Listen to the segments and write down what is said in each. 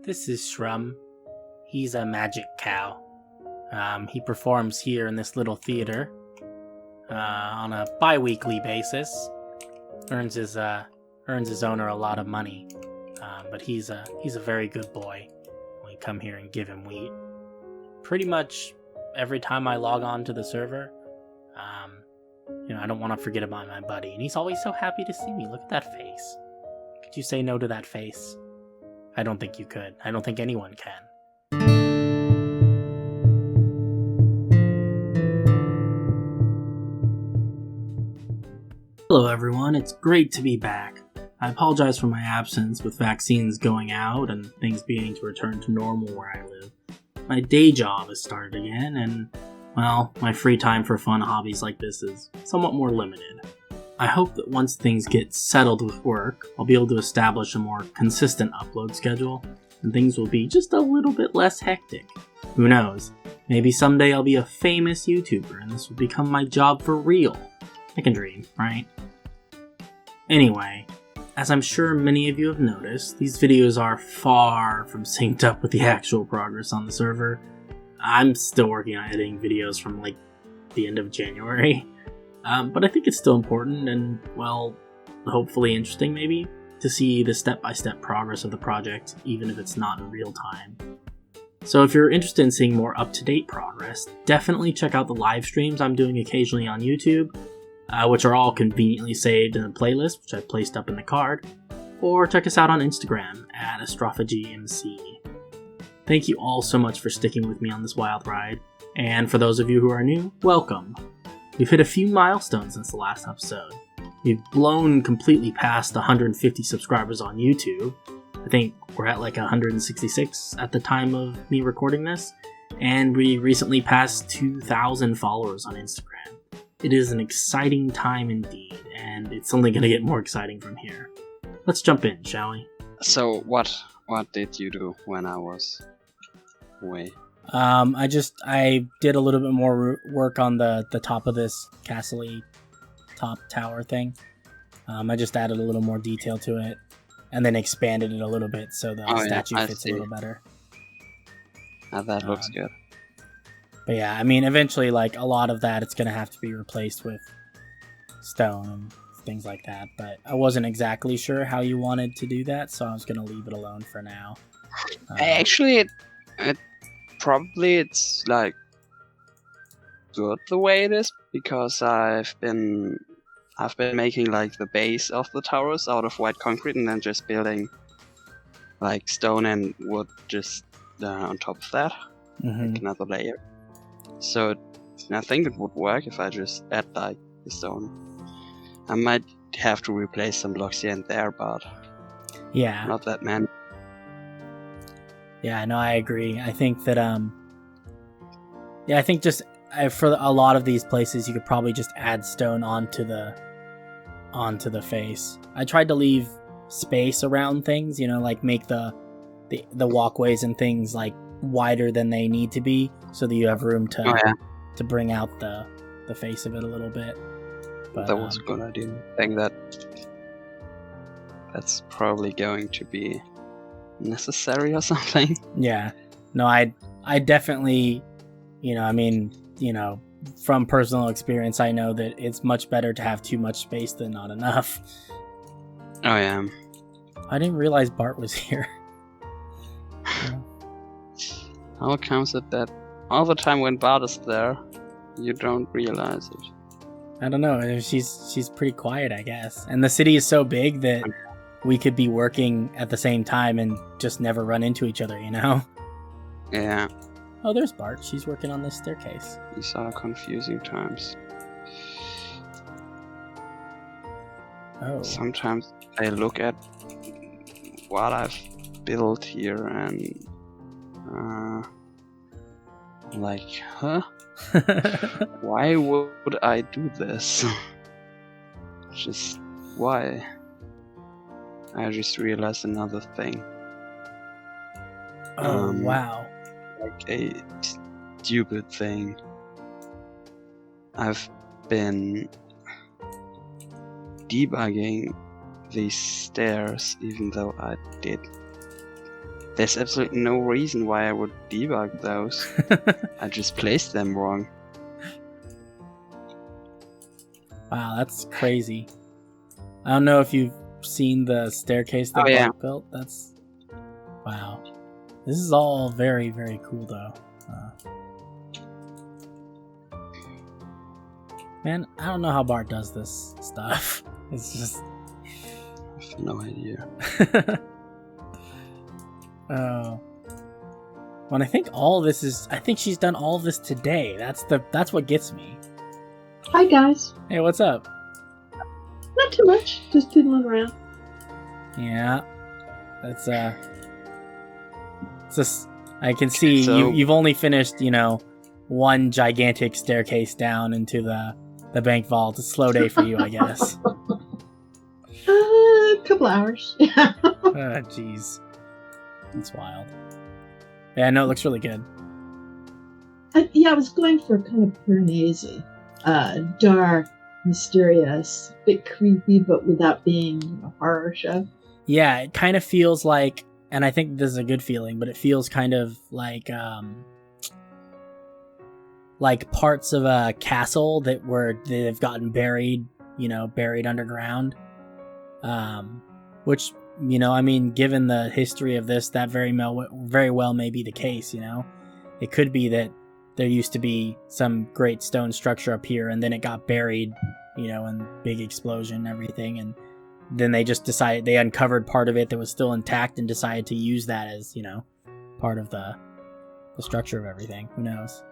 This is Shrum. He's a magic cow. He performs here in this little theater on a bi-weekly basis. Earns his owner a lot of money, but he's a very good boy. We come here and give him wheat. Pretty much every time I log on to the server, I don't want to forget about my buddy, and he's always so happy to see me. Look at that face. Could you say no to that face? I don't think you could. I don't think anyone can. Hello everyone, it's great to be back. I apologize for my absence with vaccines going out and things beginning to return to normal where I live. My day job has started again and, well, my free time for fun hobbies like this is somewhat more limited. I hope that once things get settled with work, I'll be able to establish a more consistent upload schedule and things will be just a little bit less hectic. Who knows? Maybe someday I'll be a famous YouTuber and this will become my job for real. I can dream, right? Anyway, as I'm sure many of you have noticed, these videos are far from synced up with the actual progress on the server. I'm still working on editing videos from the end of January, but I think it's still important and, well, hopefully interesting maybe, to see the step-by-step progress of the project, even if it's not in real time. So if you're interested in seeing more up-to-date progress, definitely check out the live streams I'm doing occasionally on YouTube, which are all conveniently saved in a playlist, which I've placed up in the card, or check us out on Instagram at AstrophagymC. Thank you all so much for sticking with me on this wild ride, and for those of you who are new, welcome. We've hit a few milestones since the last episode. We've blown completely past 150 subscribers on YouTube. I think we're at 166 at the time of me recording this, and we recently passed 2,000 followers on Instagram. It is an exciting time indeed, and it's only going to get more exciting from here. Let's jump in, shall we? So, what did you do when I was away? I did a little bit more work on the top of this castle-y top tower thing. I just added a little more detail to it, and then expanded it a little bit so the statue fits a little better. That looks good. But yeah, I mean, eventually, a lot of that, it's going to have to be replaced with stone and things like that. But I wasn't exactly sure how you wanted to do that, so I was going to leave it alone for now. Actually, it's good the way it is, because I've been making the base of the towers out of white concrete and then just building stone and wood just on top of that, another layer. So I think it would work if I just add the stone. I might have to replace some blocks here and there, but yeah, not that many. Yeah, no, I agree. I think that for a lot of these places, you could probably just add stone onto the face. I tried to leave space around things, make the walkways and things wider than they need to be, so that you have room to bring out the face of it a little bit. But that was a good idea. I think that's probably going to be necessary or something. Yeah. No, I definitely, from personal experience, I know that it's much better to have too much space than not enough. Oh yeah. I didn't realize Bart was here. How comes it that all the time when Bart is there, you don't realize it? I don't know. She's pretty quiet, I guess. And the city is so big that we could be working at the same time and just never run into each other, Yeah. Oh, there's Bart. She's working on this staircase. These are confusing times. Oh. Sometimes I look at what I've built here and huh? Why would I do this? Just why? I just realized another thing. Oh, wow. A stupid thing. I've been debugging these stairs, even though I did there's absolutely no reason why I would debug those. I just placed them wrong. Wow, that's crazy. I don't know if you've seen the staircase that Bart built. That's... Wow. This is all very, very cool, though. Man, I don't know how Bart does this stuff. It's just... I have no idea. Oh. When I think all this is... I think she's done all of this today. That's what gets me. Hi, guys. Hey, what's up? Not too much. Just diddling around. Yeah. That's, It's just... I can see So- you've only finished, one gigantic staircase down into the bank vault. It's a slow day for you, I guess. A couple hours. Oh, jeez. That's wild. Yeah, no, it looks really good. I was going for kind of Piranesi. Dark, mysterious, a bit creepy, but without being a horror show. Yeah, it kind of feels like, and I think this is a good feeling, but it feels kind of like parts of a castle they've gotten buried, buried underground. Which, given the history of this, that very well may be the case, It could be that there used to be some great stone structure up here, and then it got buried, in big explosion and everything, and then they just decided, they uncovered part of it that was still intact and decided to use that as, part of the structure of everything. Who knows?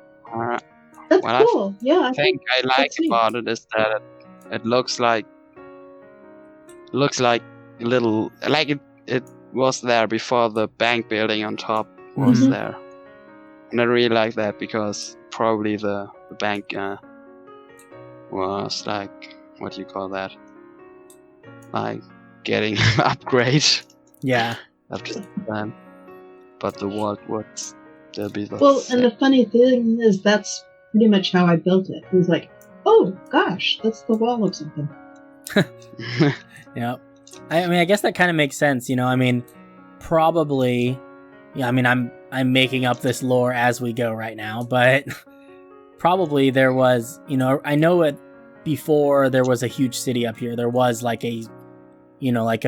That's Well, cool. Yeah. I think I like that's neat. about it is that it looks like little, like it was there before the bank building on top was Mhm. there, and I really like that because probably the bank was like, what do you call that, like getting an upgrade Yeah. after time, but the wall would still be the Well, same. and the funny thing is, that's pretty much how I built it. It was like, oh gosh, that's the wall of something. Yeah. I guess that kind of makes sense, probably, yeah, I'm making up this lore as we go right now, but probably there was, I know it before there was a huge city up here, there was like a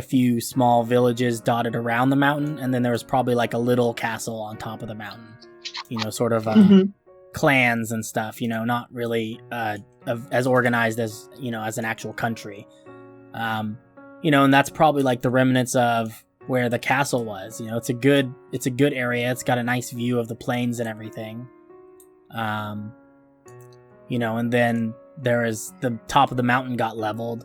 few small villages dotted around the mountain, and then there was probably like a little castle on top of the mountain, sort of Mhm. clans and stuff, not really as organized as, as an actual country. And that's probably like the remnants of where the castle was. It's a good area. It's got a nice view of the plains and everything. And then there is the top of the mountain got leveled,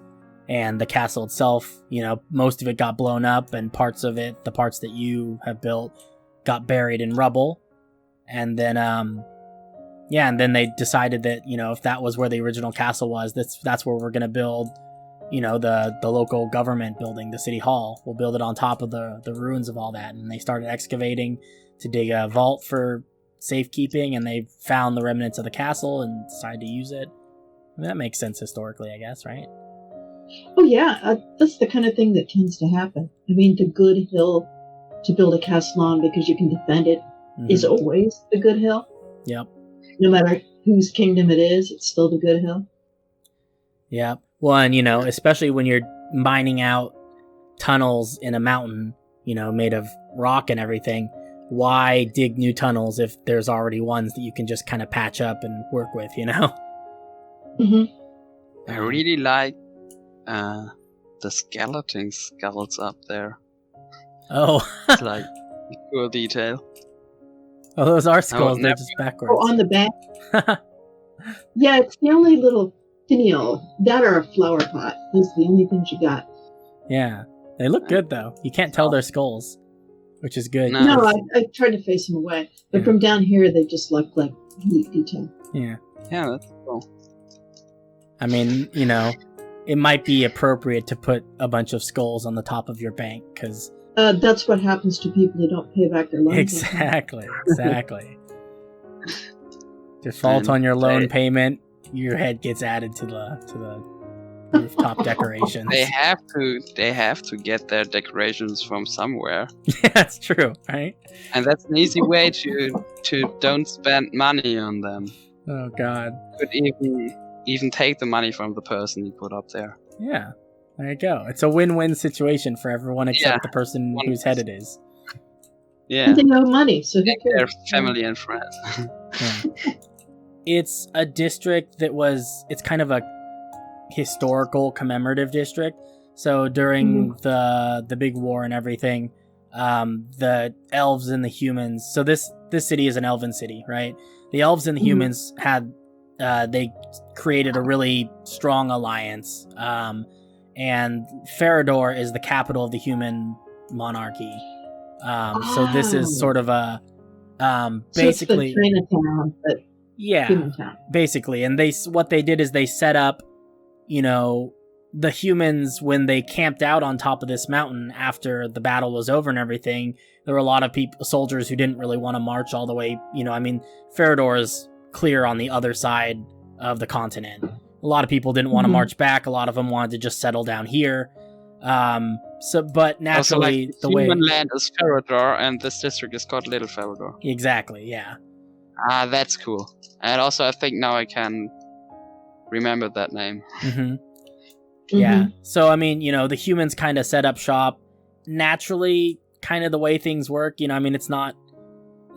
and the castle itself, most of it got blown up, and parts of it, the parts that you have built, got buried in rubble. And then, and then they decided that, if that was where the original castle was, that's where we're going to build, the local government building, the city hall. We'll build it on top of the ruins of all that. And they started excavating to dig a vault for safekeeping, and they found the remnants of the castle and decided to use it. That makes sense historically, I guess, right? Oh yeah, that's the kind of thing that tends to happen. I mean, the good hill to build a castle on because you can defend it is always the good hill. Yep. No matter whose kingdom it is, it's still the good hill. Yep. Well, and especially when you're mining out tunnels in a mountain, made of rock and everything, why dig new tunnels if there's already ones that you can just kind of patch up and work with, Mm-hmm. I really like the skeleton skulls up there. Oh. It's like a cool detail. Oh, those are skulls. They're never- just backwards. Oh, on the back. Yeah, it's the only little finial. That or a flower pot. Those are the only things you got. Yeah. They look good, though. You can't tell they're skulls, which is good. No. No, I tried to face them away. But Yeah. from down here, they just look like neat detail. Yeah. Yeah, that's cool. I mean, it might be appropriate to put a bunch of skulls on the top of your bank, because... That's what happens to people who don't pay back their loans. Exactly. Default And on your loan they- payment, your head gets added to the rooftop decorations. They have to get their decorations from somewhere. Yeah, that's true, right? And that's an easy way to don't spend money on them. Oh God. Could even take the money from the person you put up there. Yeah, there you go. It's a win-win situation for everyone except the person whose head it is. Yeah. And they owe money, so who Their cares? family and friends. Yeah. It's a district it's kind of a historical commemorative district. So during the big war and everything, the elves and the humans. So this city is an elven city, right? The elves and the humans had they created a really strong alliance. And Farrador is the capital of the human monarchy. So this is sort of a basically so it's like Chinatown, but human town. Basically. And what they did is they set up, the humans, when they camped out on top of this mountain after the battle was over and everything, there were a lot of soldiers who didn't really want to march all the way. Farrador is clear on the other side of the continent. A lot of people didn't want to march back. A lot of them wanted to just settle down here. But naturally, also, the human land is Farrador, and this district is called Little Farrador. Exactly, yeah. Ah, that's cool. And also, I think now I can remember that name. Yeah. So, the humans kind of set up shop naturally, kind of the way things work. Sounds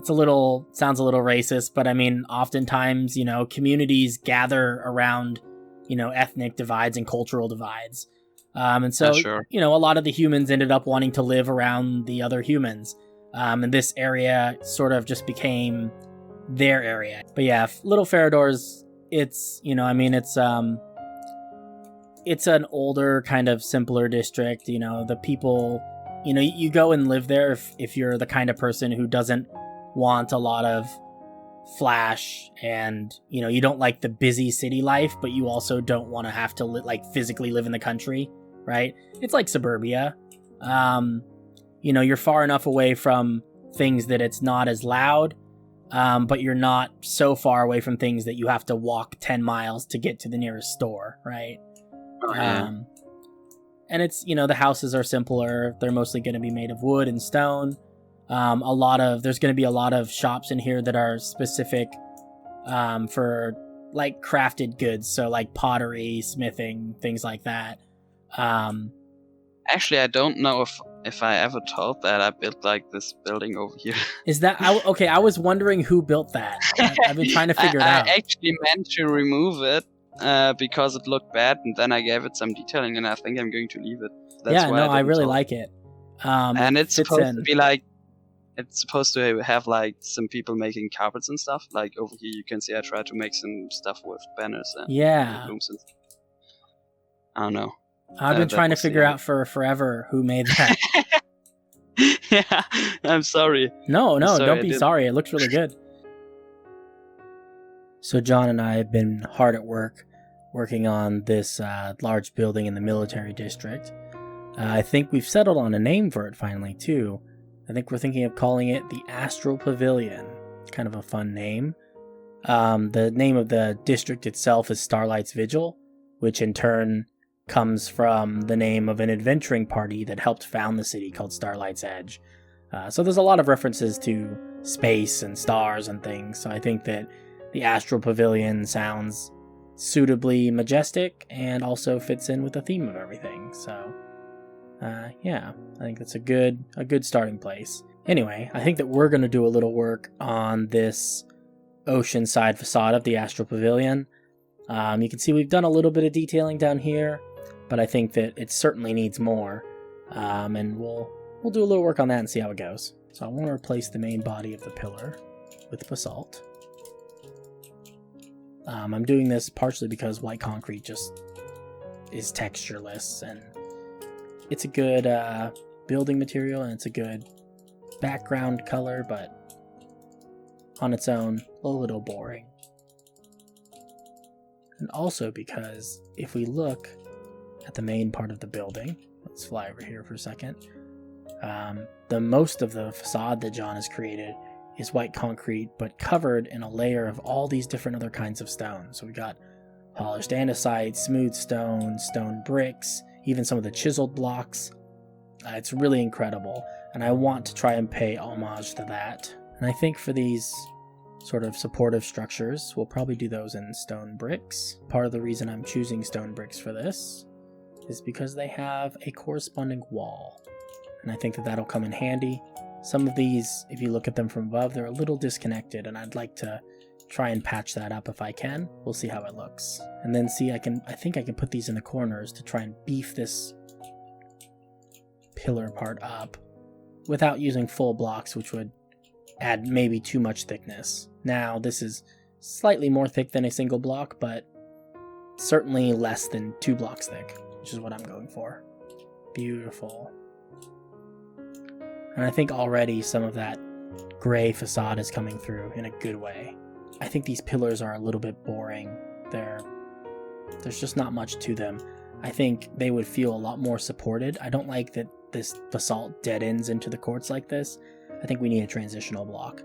a little racist, but oftentimes, communities gather around, ethnic divides and cultural divides. And so, a lot of the humans ended up wanting to live around the other humans. And this area sort of just became their area. But yeah, Little Farrador's, it's an older, kind of simpler district. The people, you go and live there if you're the kind of person who doesn't want a lot of flash and, you don't like the busy city life, but you also don't want to have to physically live in the country, right? It's like suburbia. You're far enough away from things that it's not as loud, but you're not so far away from things that you have to walk 10 miles to get to the nearest store, right? And it's, the houses are simpler. They're mostly going to be made of wood and stone. There's going to be a lot of shops in here that are specific for crafted goods. So pottery, smithing, things like that. Actually, I don't know if I ever told that I built this building over here. Is that okay? I was wondering who built that. I've been trying to figure it out. I actually meant to remove it because it looked bad, and then I gave it some detailing, and I think I'm going to leave it. That's I really like it. And it's supposed to be it's supposed to have some people making carpets and stuff. Over here, you can see I tried to make some stuff with banners and blooms and stuff. I don't know. I've been trying to figure out for forever who made that. Yeah, I'm sorry. No, don't be sorry. It looks really good. So John and I have been hard at work working on this large building in the military district. I think we've settled on a name for it finally, too. I think we're thinking of calling it the Astro Pavilion. It's kind of a fun name. The name of the district itself is Starlight's Vigil, which in turn comes from the name of an adventuring party that helped found the city called Starlight's Edge. So there's a lot of references to space and stars and things, so I think that the Astro Pavilion sounds suitably majestic and also fits in with the theme of everything, so I think that's a good starting place. Anyway, I think that we're going to do a little work on this oceanside facade of the Astro Pavilion. You can see we've done a little bit of detailing down here, but I think that it certainly needs more. And we'll do a little work on that and see how it goes. So I want to replace the main body of the pillar with basalt. I'm doing this partially because white concrete just is textureless, and it's a good building material, and it's a good background color, but on its own, a little boring. And also because if we look at the main part of the building, let's fly over here for a second, the most of the facade that John has created is white concrete, but covered in a layer of all these different other kinds of stones. So we got polished andesite, smooth stone, stone bricks, even some of the chiseled blocks. It's really incredible, and I want to try and pay homage to that. And I think for these sort of supportive structures, we'll probably do those in stone bricks. Part of the reason I'm choosing stone bricks for this is because they have a corresponding wall, and I think that that'll come in handy. Some of these, if you look at them from above, they're a little disconnected, and I'd like to try and patch that up if I can. We'll see how it looks. And then see, I think I can put these in the corners to try and beef this pillar part up without using full blocks, which would add maybe too much thickness. Now, this is slightly more thick than a single block, but certainly less than 2 blocks thick, which is what I'm going for. Beautiful. And I think already some of that gray facade is coming through in a good way. I think these pillars are a little bit boring. There's just not much to them. I think they would feel a lot more supported. I don't like that this basalt dead ends into the quartz like this. I think we need a transitional block.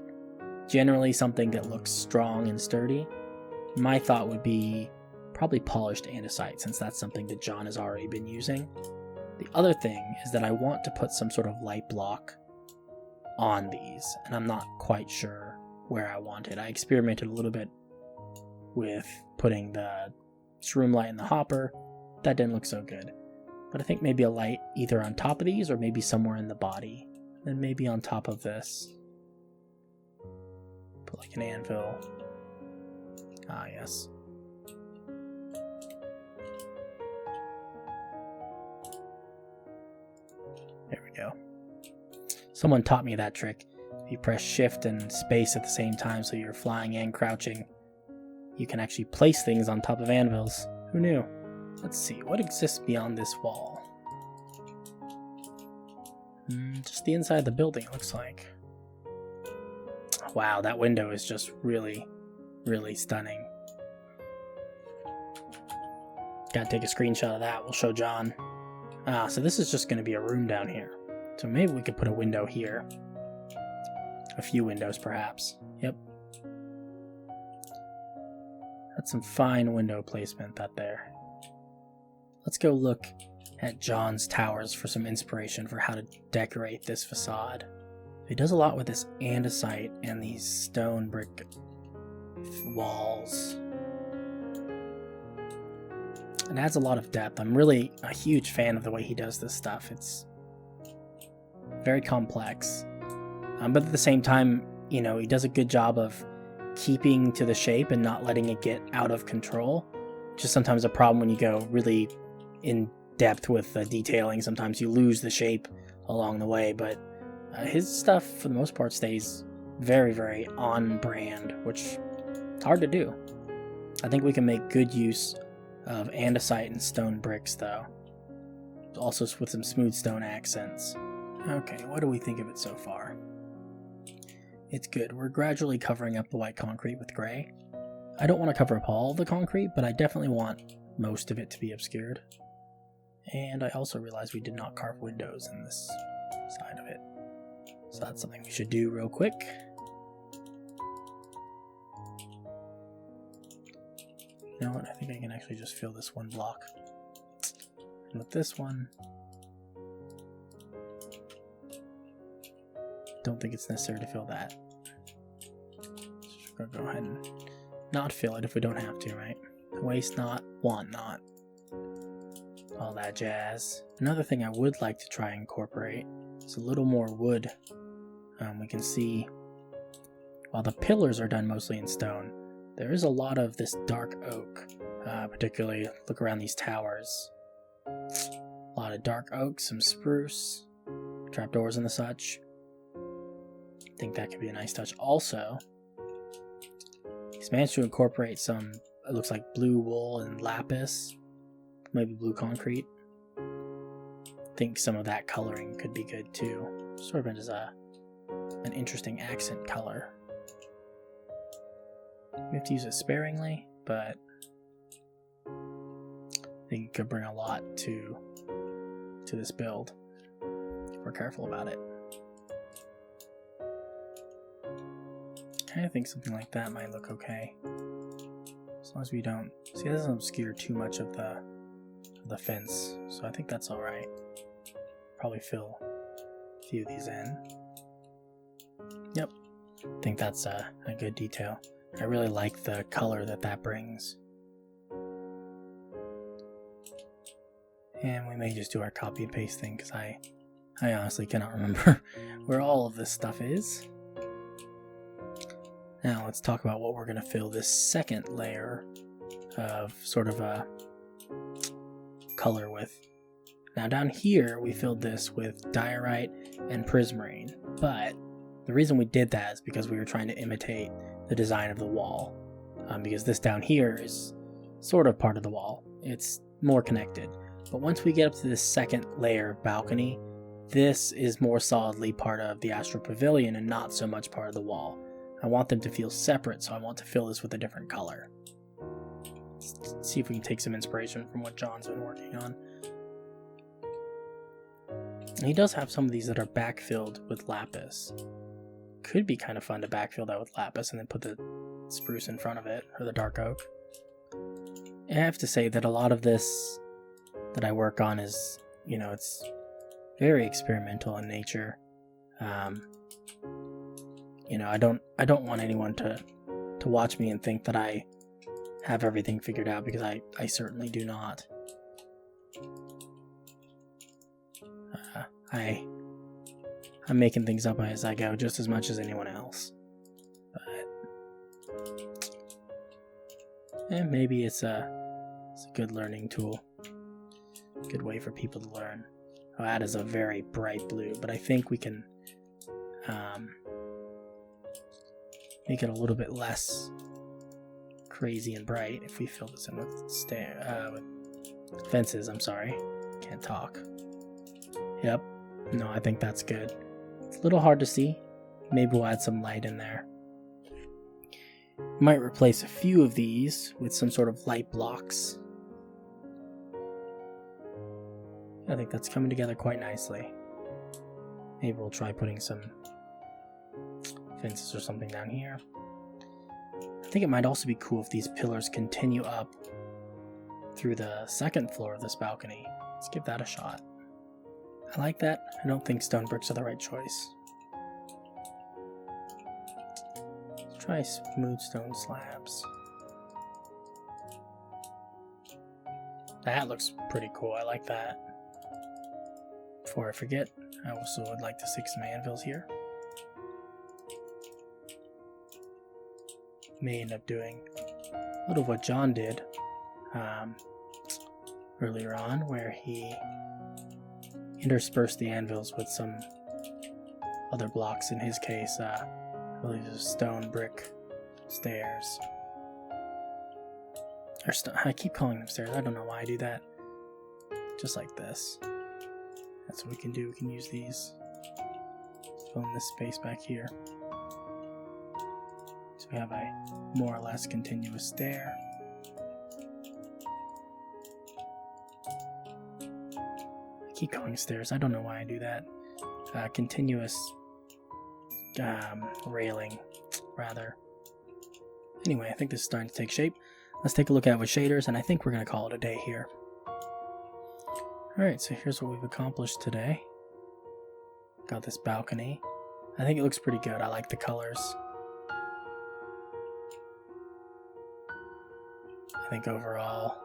Generally something that looks strong and sturdy. My thought would be probably polished andesite, since that's something that John has already been using. The other thing is that I want to put some sort of light block on these, and I'm not quite sure where I want it. I experimented a little bit with putting the shroom light in the hopper. That didn't look so good. But I think maybe a light either on top of these or maybe somewhere in the body. Then maybe on top of this. Put like an anvil. Ah, yes. There we go. Someone taught me that trick. If you press shift and space at the same time so you're flying and crouching, you can actually place things on top of anvils. Who knew? Let's see, what exists beyond this wall? Just the inside of the building, it looks like. Wow, that window is just really, really stunning. Gotta take a screenshot of that, we'll show John. Ah, so this is just gonna be a room down here. So maybe we could put a window here. A few windows, perhaps. Yep. That's some fine window placement, that there. Let's go look at John's towers for some inspiration for how to decorate this facade. He does a lot with this andesite and these stone brick walls. It adds a lot of depth. I'm really a huge fan of the way he does this stuff. It's very complex. But at the same time, you know, he does a good job of keeping to the shape and not letting it get out of control. Which is sometimes a problem when you go really in depth with the detailing. Sometimes you lose the shape along the way, but his stuff for the most part stays very, very on brand, which is hard to do. I think we can make good use of andesite and stone bricks though, also with some smooth stone accents. Okay, what do we think of it so far? It's good. We're gradually covering up the white concrete with gray. I don't want to cover up all the concrete, but I definitely want most of it to be obscured. And I also realized we did not carve windows in this side of it. So that's something we should do real quick. You know what, I think I can actually just fill this one block. And with this one, don't think it's necessary to fill that. So we're gonna go ahead and not fill it if we don't have to, right? Waste not, want not. All that jazz. Another thing I would like to try and incorporate is a little more wood. We can see, while the pillars are done mostly in stone, there is a lot of this dark oak. Particularly, look around these towers. A lot of dark oak, some spruce, trapdoors and the such. I think that could be a nice touch. Also, he's managed to incorporate some, it looks like blue wool and lapis, maybe blue concrete. I think some of that coloring could be good too. Sort of as an interesting accent color. We have to use it sparingly, but I think it could bring a lot to this build if we're careful about it. I think something like that might look okay. As long as we don't... See, that doesn't obscure too much of the fence, so I think that's alright. Probably fill a few of these in. Yep. I think that's a good detail. I really like the color that brings. And we may just do our copy and paste thing, because I honestly cannot remember where all of this stuff is. Now let's talk about what we're going to fill this second layer of sort of a color with. Now down here we filled this with diorite and prismarine, but the reason we did that is because we were trying to imitate the design of the wall, because this down here is sort of part of the wall. It's more connected. But once we get up to this second layer of balcony, this is more solidly part of the Astro Pavilion and not so much part of the wall. I want them to feel separate, so I want to fill this with a different color. Let's see if we can take some inspiration from what John's been working on. And he does have some of these that are backfilled with lapis. Could be kind of fun to backfill that with lapis and then put the spruce in front of it, or the dark oak. I have to say that a lot of this that I work on is, you know, it's very experimental in nature. You know, I don't want anyone to watch me and think that I have everything figured out, because I certainly do not. I'm making things up as I go just as much as anyone else. But maybe it's a good learning tool. Good way for people to learn. Oh, that is a very bright blue, but I think we can make it a little bit less crazy and bright if we fill this in with with fences. I'm sorry, can't talk. Yep, no, I think that's good. It's a little hard to see. Maybe we'll add some light in there. Might replace a few of these with some sort of light blocks. I think that's coming together quite nicely. Maybe we'll try putting some fences or something down here. I think it might also be cool if these pillars continue up through the second floor of this balcony. Let's give that a shot. I like that. I don't think stone bricks are the right choice. Let's try smooth stone slabs. That looks pretty cool. I like that. Before I forget, I also would like to stick some anvils here. May end up doing a little of what John did earlier on, where he interspersed the anvils with some other blocks. In his case, I believe it was stone brick stairs. Or I keep calling them stairs. I don't know why I do that. Just like this. That's what we can do. We can use these. Fill in this space back here. So we have a more or less continuous stair. I keep calling stairs. I don't know why I do that. Continuous railing, rather. Anyway, I think this is starting to take shape. Let's take a look at it with shaders, and I think we're going to call it a day here. Alright, so here's what we've accomplished today. Got this balcony. I think it looks pretty good. I like the colors. I think overall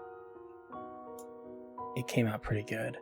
it came out pretty good.